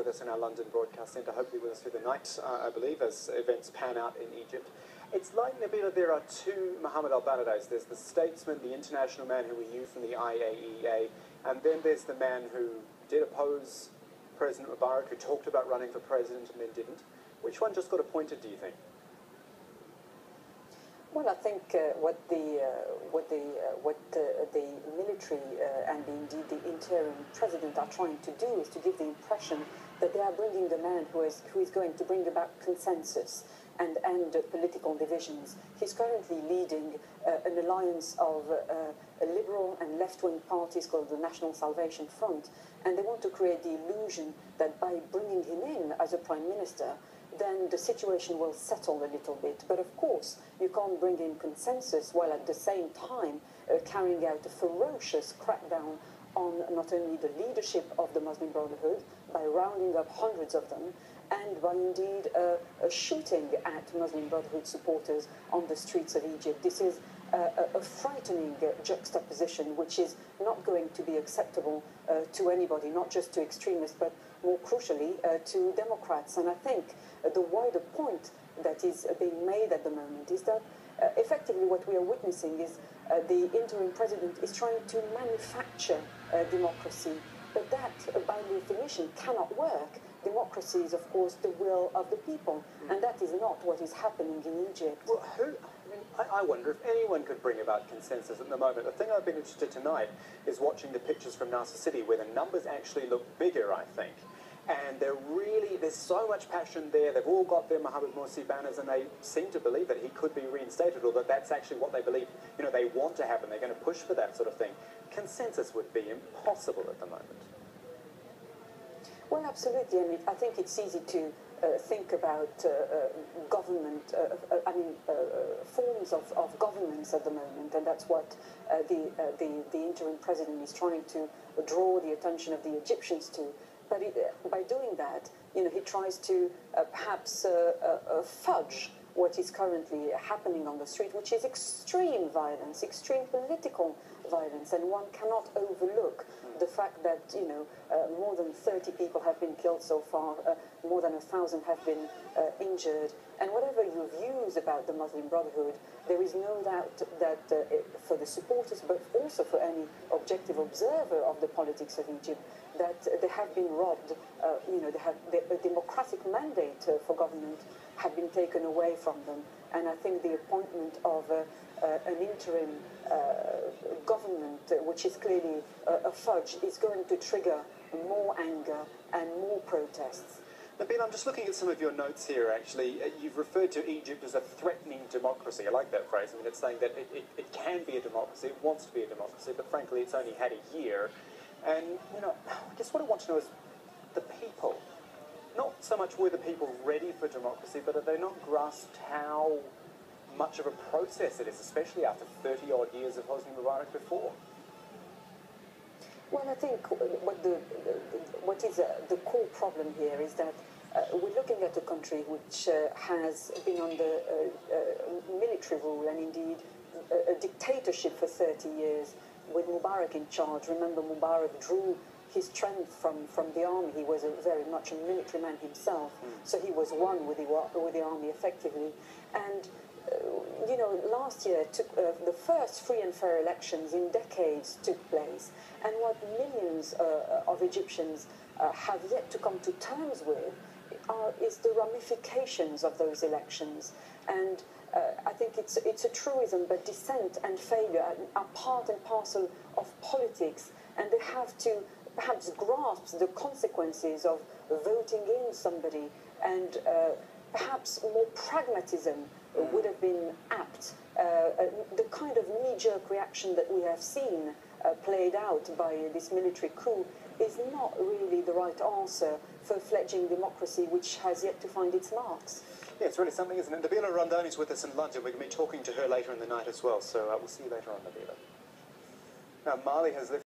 with us in our London broadcast centre, hopefully with us through the night, I believe, as events pan out in Egypt. It's like, Nabila, there are two Mohammed ElBaradeis. There's the statesman, the international man who we knew from the IAEA, and then there's the man who did oppose President Mubarak, who talked about running for president and then didn't. Which one just got appointed, do you think? Well, I think what the military and indeed the interim president are trying to do is to give the impression that they are bringing the man who is going to bring about consensus and end political divisions. He's currently leading an alliance of liberal and left-wing parties called the National Salvation Front, and they want to create the illusion that by bringing him in as a prime minister, then the situation will settle a little bit. But of course, you can't bring in consensus while at the same time carrying out a ferocious crackdown on not only the leadership of the Muslim Brotherhood by rounding up hundreds of them, and by indeed shooting at Muslim Brotherhood supporters on the streets of Egypt. This is a frightening juxtaposition which is not going to be acceptable to anybody, not just to extremists, but more crucially to Democrats. And I think the wider point that is being made at the moment is that effectively what we are witnessing is the interim president is trying to manufacture democracy, but that by definition cannot work. Democracy is, of course, the will of the people, and that is not what is happening in Egypt. Well, I wonder if anyone could bring about consensus at the moment. The thing I've been interested tonight is watching the pictures from Nasser City, where the numbers actually look bigger, I think. And there's so much passion there. They've all got their Mohammed Morsi banners, and they seem to believe that he could be reinstated, or that that's actually what they believe, they want to happen. They're going to push for that sort of thing. Consensus would be impossible at the moment. Well, absolutely. I mean, I think it's easy to think about government, forms of governance at the moment, and that's what the interim president is trying to draw the attention of the Egyptians to. But by doing that, he tries to perhaps fudge what is currently happening on the street, which is extreme violence, extreme political violence, and one cannot overlook the fact that more than 30 people have been killed so far, more than 1,000 have been injured, and whatever your views about the Muslim Brotherhood, there is no doubt that for the supporters, but also for any objective observer of the politics of Egypt, that they have been robbed. The democratic mandate for government have been taken away from them, and I think the appointment of an interim government, which is clearly a fudge, is going to trigger more anger and more protests. Nabila, I'm just looking at some of your notes here, actually. You've referred to Egypt as a threatening democracy. I like that phrase. I mean, it's saying that it can be a democracy, it wants to be a democracy, but frankly, it's only had a year. And, I guess what I want to know is the people. Not so much were the people ready for democracy, but have they not grasped how much of a process it is, especially after 30-odd years of Hosni Mubarak before? Well, I think what is the core problem here is that we're looking at a country which has been under military rule and indeed a dictatorship for 30 years with Mubarak in charge. Remember, Mubarak drew his strength from the army. He was very much a military man himself, so he was one with the army effectively. And last year the first free and fair elections in decades took place, and what millions of Egyptians have yet to come to terms with is the ramifications of those elections. And I think it's a truism, but dissent and failure are part and parcel of politics, and they have to perhaps grasp the consequences of voting in somebody, and perhaps more pragmatism would have been apt. The kind of knee-jerk reaction that we have seen played out by this military coup is not really the right answer for a fledgling democracy which has yet to find its marks. Yeah, it's really something, isn't it? Nabila Ramdani is with us in London. We're going to be talking to her later in the night as well, so we'll see you later on, Nabila. Now, Mali has left